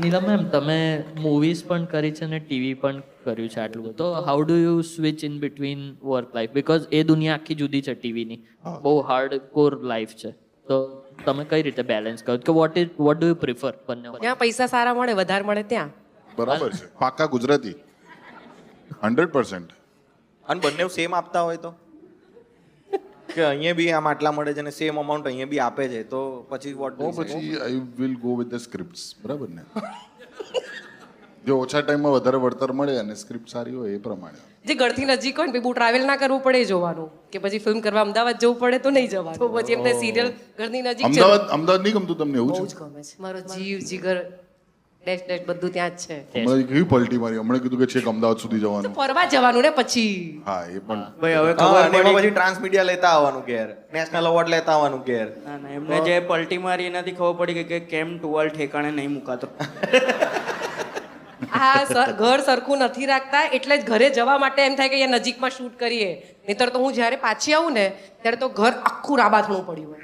નીલમ ma'am, તમે movies પણ કરી છે ને ટીવી પણ કર્યું છે આટલું બધું. તો how do you switch in between work life? Because એ દુનિયા આખી જુદી છે ટીવીની, બહુ હાર્ડ કોર લાઈફ છે. તો તમે કઈ રીતે બેલેન્સ કરો કે વોટ ડુ યુ પ્રિફર બંને? ત્યાં પૈસા સારા મળે, વધારે મળે ત્યાં. બરાબર છે, પાકા ગુજરાતી 100%. અને બંને સેમ આપતા હોય તો કે અહીંયા બી આમ આટલા મળે છે અને સેમ અમાઉન્ટ અહીંયા બી આપે છે તો પછી વોટ તો પછી I will go with the scripts, બરાબર ને? જો ઓછા ટાઈમમાં વધારે વળતર મળે અને સ્ક્રિપ્ટ સારી હોય એ પ્રમાણે. જે ઘરથી નજીક હોય ને બહુ ટ્રાવેલ ના કરવું પડે એ જોવાનું, કે પછી ફિલ્મ કરવા અમદાવાદ જવું પડે તો નહીં જવાનું. તો પછી એમને સિરિયલ ઘરની નજીક છે. અમદાવાદ નહીં ગમતું તમને? એવું બહુ છે? જ ગમે છે. મારો જીવ જીગર ડેશ ડેશ બધું ત્યાં જ છે. હમણાં કેવી પલટી મારી, હમણાં કીધું કે છેક અમદાવાદ સુધી જવાનું. ફરવા જવાનું ને પછી. હા એ પણ ભાઈ હવે ખબર ખબર એમાં પડી પછી ટ્રાન્સમીડિયા લેતા આવવાનું ઘેર, નેશનલ એવોર્ડ લેતા આવવાનું ઘેર. ના ના એમને જે પલટી મારી એનાથી ખબર પડી ગઈ કે કેમ ટુવાલ ઠેકાણે નહીં મુકાતો. આ ઘર સરખું નથી રાખતા એટલે જ ઘરે જવા માટે એમ થાય કે અહીંયા નજીકમાં શૂટ કરીએ. નહીતર તો હું જ્યારે પાછી આવું ને ત્યારે તો ઘર આખું રાબાથણું પડ્યું હોય.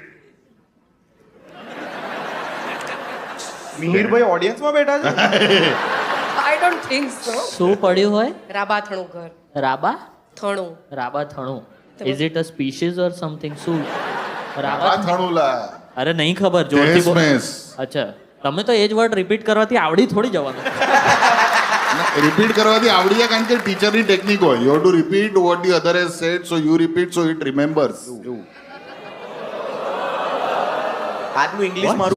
મિહિરભાઈ ઓડિયન્સમાં બેઠા છે. I don't think so. શું પડ્યું હોય? રાબાથણું ઘર. રાબા થણું. Is it a species or something? શું આ થાણુલા અરે નહીં ખબર, જોરથી બોલ. મેસ અચ્છા, તમે તો એ જ વર્ડ રિપીટ કરવાથી આવડી થોડી જવાનું. રિપીટ કરવાથી આવડી જાય કારણ કે ટીચરની ટેકનિક હોય. You have to repeat what the other has said, so you repeat so it remembers. એવું આજનું ઇંગ્લિશ મારું